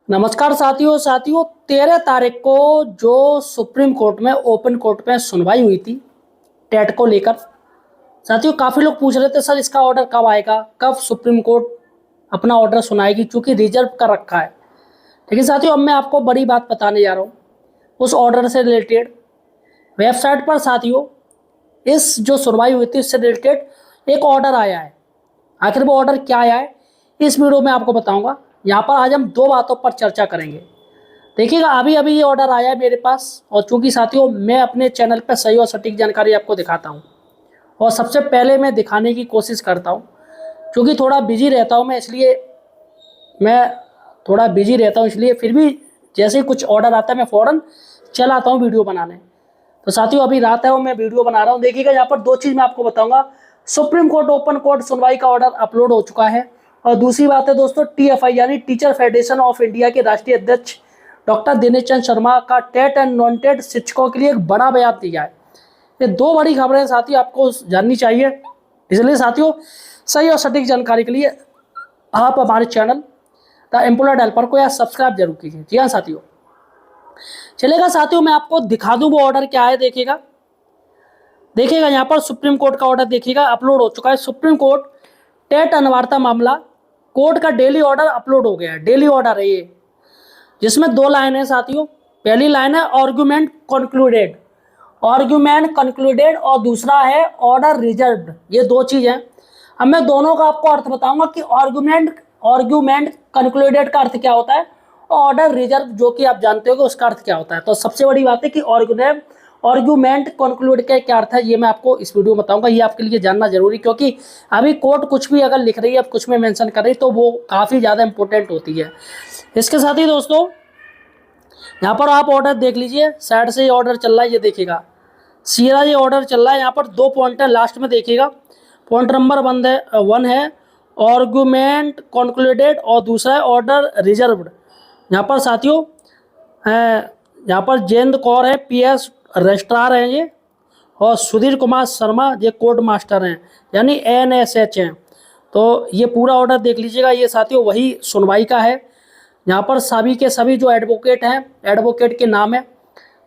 नमस्कार साथियों 13 तारीख को जो सुप्रीम कोर्ट में ओपन कोर्ट में सुनवाई हुई थी टेट को लेकर। साथियों काफ़ी लोग पूछ रहे थे सर इसका ऑर्डर कब आएगा, कब सुप्रीम कोर्ट अपना ऑर्डर सुनाएगी, चूंकि रिजर्व कर रखा है। लेकिन साथियों अब मैं आपको बड़ी बात बताने जा रहा हूँ उस ऑर्डर से रिलेटेड। वेबसाइट पर साथियों इस जो सुनवाई हुई थी इससे रिलेटेड एक ऑर्डर आया है। आखिर वो ऑर्डर क्या आया है इस वीडियो में आपको बताऊंगा। यहाँ पर आज हम दो बातों पर चर्चा करेंगे। देखिएगा अभी अभी ये ऑर्डर आया है मेरे पास, और चूंकि साथियों मैं अपने चैनल पर सही और सटीक जानकारी आपको दिखाता हूँ और सबसे पहले मैं दिखाने की कोशिश करता हूँ। क्योंकि थोड़ा बिजी रहता हूँ इसलिए फिर भी जैसे ही कुछ ऑर्डर आता है मैं फ़ौरन चल आता हूँ वीडियो बनाने। तो साथियों अभी रात है और मैं वीडियो बना रहा हूँ। देखिएगा यहाँ पर दो चीज़ मैं आपको बताऊँगा। सुप्रीम कोर्ट ओपन कोर्ट सुनवाई का ऑर्डर अपलोड हो चुका है, और दूसरी बात है दोस्तों TFI यानी टीचर फेडरेशन ऑफ इंडिया के राष्ट्रीय अध्यक्ष डॉक्टर दिनेश चंद्र शर्मा का टेट एंड नॉन टेट शिक्षकों के लिए एक बड़ा बयान दिया है। ये दो बड़ी खबरें साथियों आपको जाननी चाहिए, इसलिए साथियों सही और सटीक जानकारी के लिए आप हमारे चैनल द एम्प्लॉयड हेल्पर को यार सब्सक्राइब जरूर कीजिए। जी हाँ साथियों, चलेगा साथियों मैं आपको दिखा दूँ वो ऑर्डर क्या है। देखिएगा यहाँ पर सुप्रीम कोर्ट का ऑर्डर देखिएगा अपलोड हो चुका है। सुप्रीम कोर्ट टेट अनिवार्यता मामला कोर्ट का डेली ऑर्डर अपलोड हो गया है। डेली ऑर्डर है ये, जिसमें दो लाइन है साथियों। पहली लाइन है आर्गुमेंट कंक्लूडेड और दूसरा है ऑर्डर रिजर्व्ड। ये दो चीज़ हैं। अब मैं दोनों का आपको अर्थ बताऊंगा कि आर्गुमेंट कंक्लूडेड का अर्थ क्या होता है और ऑर्डर रिजर्व जो कि आप जानते हो कि उसका अर्थ क्या होता है। तो सबसे बड़ी बात है कि आर्गुमेंट कंक्लूड का क्या अर्थ है ये मैं आपको इस वीडियो में बताऊंगा। ये आपके लिए जानना जरूरी, क्योंकि अभी कोर्ट कुछ भी अगर लिख रही है, कुछ में मेंशन कर रही है, तो वो काफ़ी ज़्यादा इंपॉर्टेंट होती है। इसके साथ ही दोस्तों यहाँ पर आप ऑर्डर देख लीजिए, साइड से ये ऑर्डर चल रहा है, ये देखिएगा सीधा ये ऑर्डर चल रहा है। यहाँ पर दो पॉइंट है लास्ट में, देखिएगा पॉइंट नंबर 1 है आर्गुमेंट कंक्लूडेड और दूसरा है ऑर्डर रिजर्व्ड। यहाँ पर साथियों यहाँ पर जयंत कौर है PS रजिस्ट्रार हैं ये, और सुधीर कुमार शर्मा ये कोर्ट मास्टर हैं यानी NSH हैं। तो ये पूरा ऑर्डर देख लीजिएगा। ये साथियों वही सुनवाई का है। यहाँ पर सभी के सभी जो एडवोकेट हैं, एडवोकेट के नाम है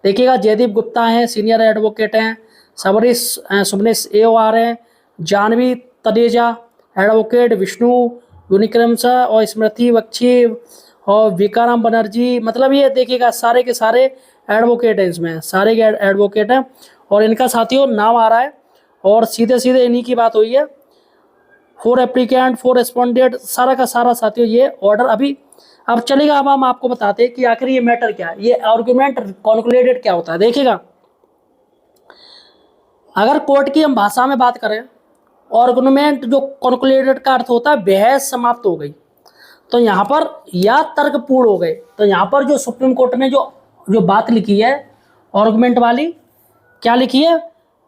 देखिएगा। जयदीप गुप्ता हैं सीनियर एडवोकेट हैं, सुमनेश AOR हैं, जानवी तनेजा एडवोकेट, विष्णु यूनिक्रमसा और स्मृति बख्शी और विक्रम बनर्जी। मतलब ये देखिएगा सारे के सारे एडवोकेट हैं, इसमें सारे के एडवोकेट हैं और इनका साथियों नाम आ रहा है और सीधे सीधे इन्हीं की बात हुई है। 4 एप्लीकेंट 4 रेस्पोंडेंट सारा का सारा साथियों ये ऑर्डर अभी अब चलेगा। अब हम आपको बताते हैं कि आखिर ये मैटर क्या है, ये आर्गुमेंट कॉन्क्लूडेड क्या होता है। देखिएगा अगर कोर्ट की हम भाषा में बात करें, आर्गुमेंट जो कॉन्क्लूडेड का अर्थ होता है बहस समाप्त हो गई, तो यहाँ पर या तर्क पूर्ण हो गए। तो यहाँ पर जो सुप्रीम कोर्ट ने जो बात लिखी है आर्गुमेंट वाली, क्या लिखी है,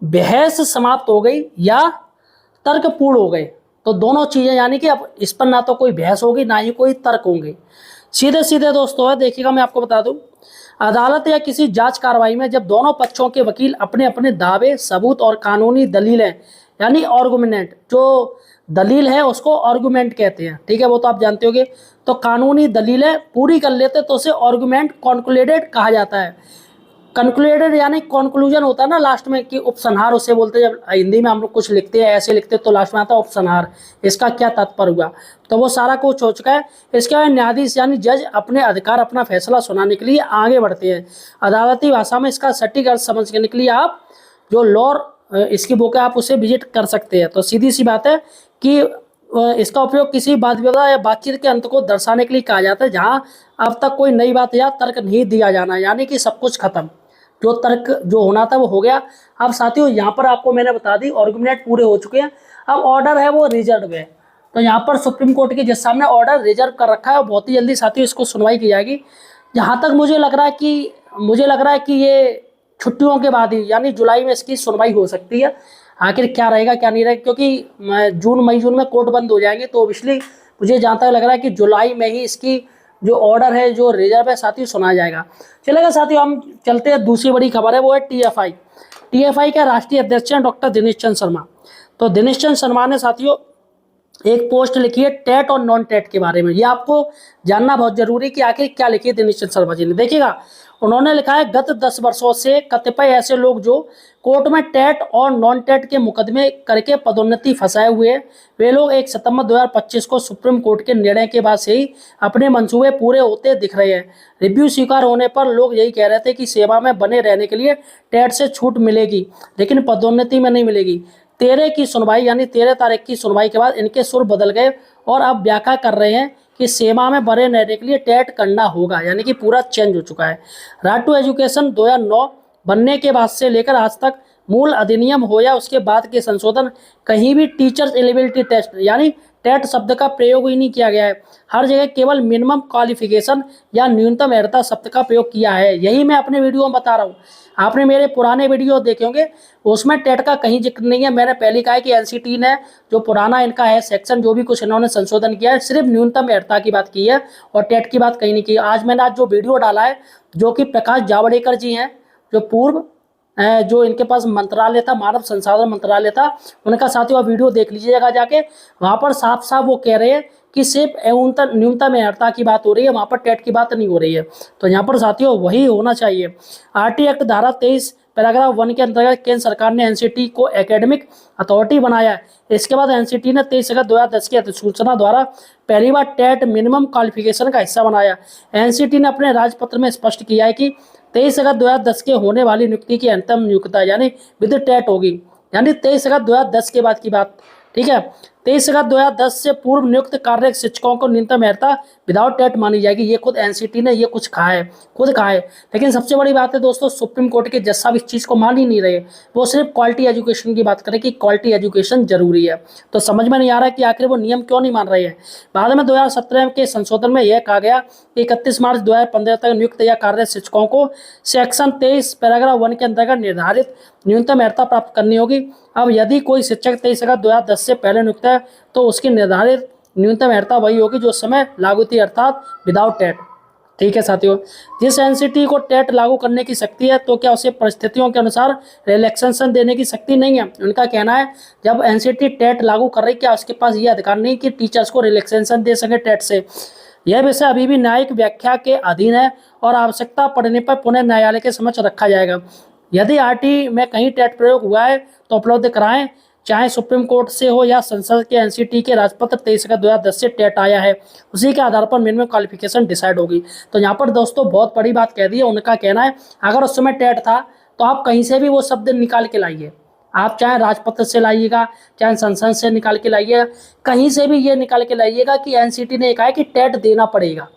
बहस समाप्त हो गई या तर्क पूर्ण हो गए। तो दोनों चीज़ें, यानी कि अब इस पर ना तो कोई बहस होगी ना ही कोई तर्क होंगे, सीधे सीधे दोस्तों है। देखिएगा मैं आपको बता दूं, अदालत या किसी जांच कार्रवाई में जब दोनों पक्षों के वकील अपने अपने दावे सबूत और कानूनी दलीलें, यानी आर्गुमेंट जो दलील है उसको आर्गुमेंट कहते हैं, ठीक है, वो तो आप जानते होंगे। तो कानूनी दलीलें पूरी कर लेते तो उसे आर्गुमेंट कॉन्क्लूडेड कहा जाता है। कंक्लूडेड यानी कंक्लूजन होता है ना लास्ट में, कि उपसंहार उसे बोलते हैं। जब हिंदी में हम लोग कुछ लिखते हैं, ऐसे लिखते हैं, तो लास्ट में आता है उपसंहार, इसका क्या तात्पर्य हुआ। तो वो सारा कुछ हो चुका है। इसके बाद न्यायाधीश यानी जज अपने अधिकार अपना फैसला सुनाने के लिए आगे बढ़ते हैं। अदालती भाषा में इसका सटीक अर्थ समझने के लिए आप जो लॉ इसकी बुक है आप उसे विजिट कर सकते हैं। तो सीधी सी बात है कि इसका उपयोग किसी वाद विवाद या बातचीत के अंत को दर्शाने के लिए कहा जाता है जहां अब तक कोई नई बात या तर्क नहीं दिया जाना, यानी कि सब कुछ खत्म, जो तर्क जो होना था वो हो गया। अब साथियों यहाँ पर आपको मैंने बता दी आर्गुमेंट पूरे हो चुके हैं। अब ऑर्डर है वो रिजर्व है। तो यहाँ पर सुप्रीम कोर्ट के जिस सामने ऑर्डर रिजर्व कर रखा है और बहुत ही जल्दी साथियों इसको सुनवाई की जाएगी। जहाँ तक मुझे लग रहा है कि ये छुट्टियों के बाद ही यानी जुलाई में इसकी सुनवाई हो सकती है। आखिर क्या रहेगा क्या नहीं रहेगा, क्योंकि जून में कोर्ट बंद हो जाएंगे, तो ऑब्वियसली मुझे जहाँ तक लग रहा है कि जुलाई में ही इसकी जो ऑर्डर है जो रिजर्व है साथियों सुनाया जाएगा। चलेगा साथियों हम चलते हैं, दूसरी बड़ी खबर है वो है TFI के राष्ट्रीय अध्यक्ष हैं डॉक्टर दिनेश चंद्र शर्मा। तो दिनेश चंद्र शर्मा ने साथियों एक पोस्ट लिखी है टेट और नॉन टेट के बारे में। ये आपको जानना बहुत जरूरी है कि आखिर क्या लिखी है दिनेश चंद्र शर्मा जी ने। देखिएगा, उन्होंने लिखा है गत 10 वर्षों से कतिपय ऐसे लोग जो कोर्ट में टेट और नॉन टेट के मुकदमे करके पदोन्नति फंसाए हुए हैं, वे लोग 1 सितंबर 2025 को सुप्रीम कोर्ट के निर्णय के बाद से ही अपने मंसूबे पूरे होते दिख रहे हैं। रिव्यू स्वीकार होने पर लोग यही कह रहे थे कि सेवा में बने रहने के लिए टेट से छूट मिलेगी, लेकिन पदोन्नति में नहीं मिलेगी। 13 की सुनवाई यानी 13 तारीख की सुनवाई के बाद इनके सुर बदल गए और अब व्याख्या कर रहे हैं कि सेवा में बने रहने के लिए टेट करना होगा, यानी कि पूरा चेंज हो चुका है। राइट टू एजुकेशन 2009 बनने के बाद से लेकर आज तक मूल अधिनियम हो या उसके बाद के संशोधन, कहीं भी टीचर्स एलिजिबिलिटी टेस्ट यानी टेट शब्द का प्रयोग ही नहीं किया गया है। हर जगह केवल मिनिमम क्वालिफिकेशन या न्यूनतम अर्हता शब्द का प्रयोग किया है। यही मैं अपने वीडियो में बता रहा हूँ। आपने मेरे पुराने वीडियो देखे होंगे, उसमें टेट का कहीं जिक्र नहीं है। मैंने पहले कहा है कि एनसीटी ने जो पुराना इनका है सेक्शन, जो भी कुछ इन्होंने संशोधन किया है, सिर्फ न्यूनतम अर्हता की बात की है और टेट की बात कहीं नहीं की। आज मैंने जो वीडियो डाला है, जो कि प्रकाश जावड़ेकर जी हैं, जो पूर्व जो इनके पास मंत्रालय था, मानव संसाधन मंत्रालय था, उनका साथियों आप वीडियो देख लीजिएगा जाके। वहाँ पर साफ साफ वो कह रहे हैं कि सिर्फ न्यूनतम अर्हता की बात हो रही है, वहाँ पर टेट की बात नहीं हो रही है। तो यहाँ पर साथियों वही होना चाहिए। आरटी एक्ट धारा 23 पैराग्राफ 1 के अंतर्गत केंद्र सरकार ने एनसीटी को एकेडमिक अथॉरिटी बनाया है। इसके बाद एनसीटी ने 23 अगस्त 2010 की अधिसूचना द्वारा पहली बार टेट मिनिमम क्वालिफिकेशन का हिस्सा बनाया। एनसीटी ने अपने राजपत्र में स्पष्ट किया है कि 23 अगस्त 2010 के होने वाली नियुक्ति की अंतिम नियुक्ता यानी विद टेट होगी, यानी 23 अगस्त 2010 के बाद की बात, ठीक है। 23 अगस्त 2010 से पूर्व नियुक्त कार्यरत शिक्षकों को न्यूनतम अर्हता विदाउट टेट मानी जाएगी। ये खुद एनसीटी ने ये कुछ कहा है, खुद कहा है। लेकिन सबसे बड़ी बात है दोस्तों, सुप्रीम कोर्ट के जज साहब इस चीज़ को मान ही नहीं रहे। वो सिर्फ क्वालिटी एजुकेशन की बात करें कि क्वालिटी एजुकेशन जरूरी है। तो समझ में नहीं आ रहा है कि आखिर वो नियम क्यों नहीं मान रहे हैं। बाद में 2017 के संशोधन में यह कहा गया कि 31 मार्च 2015 तक नियुक्त या कार्यरत शिक्षकों को सेक्शन 23 पैराग्राफ 1 के अंतर्गत निर्धारित न्यूनतम अर्हता प्राप्त करनी होगी। अब यदि कोई शिक्षक 23 अगस्त 2010 से पहले नियुक्त है तो उसकी निर्धारित न्यूनतम अर्हता वही होगी जो उस समय लागू थी, अर्थात विदाउट टेट। ठीक है साथियों, जिस एनसीटी को टेट लागू करने की शक्ति है, तो क्या उसे परिस्थितियों के अनुसार रिलैक्सेशन देने की शक्ति नहीं है? उनका कहना है जब एनसीटी टेट लागू कर रही, क्या उसके पास ये अधिकार नहीं कि टीचर्स को रिलैक्सेशन दे सके टेट से? यह विषय अभी भी न्यायिक व्याख्या के अधीन है और आवश्यकता पड़ने पर पुनः न्यायालय के समक्ष रखा जाएगा। यदि आरटी में कहीं टेट प्रयोग हुआ है तो उपलब्ध कराएं, चाहे सुप्रीम कोर्ट से हो या संसद के एनसीटी के राजपत्र 23 अगस्त 2010 से टेट आया है, उसी के आधार पर मिनिमम क्वालिफिकेशन डिसाइड होगी। तो यहाँ पर दोस्तों बहुत बड़ी बात कह दी है। उनका कहना है अगर उस समय टेट था तो आप कहीं से भी वो शब्द निकाल के लाइए, आप चाहे राजपत्र से लाइएगा, चाहे संसद से निकाल के लाइएगा, कहीं से भी ये निकाल के लाइएगा कि एनसीटी ने कहा है कि टेट देना पड़ेगा,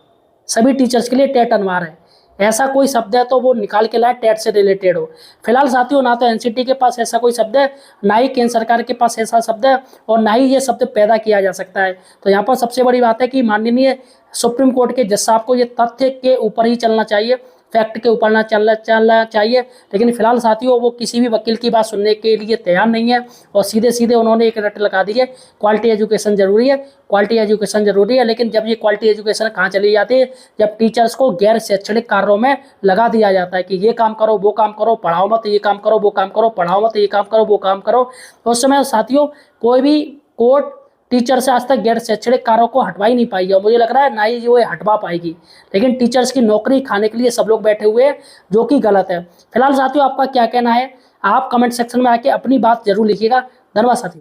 सभी टीचर्स के लिए टेट अनिवार्य है। ऐसा कोई शब्द है तो वो निकाल के लाए टेट से रिलेटेड हो। फिलहाल साथियों ना तो एनसीटी के पास ऐसा कोई शब्द है, ना ही केंद्र सरकार के पास ऐसा शब्द है, और ना ही ये शब्द पैदा किया जा सकता है। तो यहाँ पर सबसे बड़ी बात है कि माननीय सुप्रीम कोर्ट के जज साहब को ये तथ्य के ऊपर ही चलना चाहिए, फैक्ट के ऊपर ना चलना चाहिए। लेकिन फिलहाल साथियों वो किसी भी वकील की बात सुनने के लिए तैयार नहीं है और सीधे सीधे उन्होंने एक रट लगा दी है, क्वालिटी एजुकेशन जरूरी है, क्वालिटी एजुकेशन जरूरी है। लेकिन जब ये क्वालिटी एजुकेशन कहाँ चली जाती है, जब टीचर्स को गैर शैक्षणिक कार्यों में लगा दिया जाता है कि ये काम करो, वो काम करो, पढ़ाओ मत, ये काम करो, वो काम करो, पढ़ाओ मत, ये काम करो, वो काम करो। उस समय साथियों कोई भी कोर्ट टीचर से आज तक गैर शैक्षणिक कार्यों को हटवा ही नहीं पाई है। मुझे लग रहा है ना ही वो हटवा पाएगी। लेकिन टीचर्स की नौकरी खाने के लिए सब लोग बैठे हुए हैं, जो कि गलत है। फिलहाल साथियों आपका क्या कहना है, आप कमेंट सेक्शन में आके अपनी बात जरूर लिखिएगा। धन्यवाद साथियों।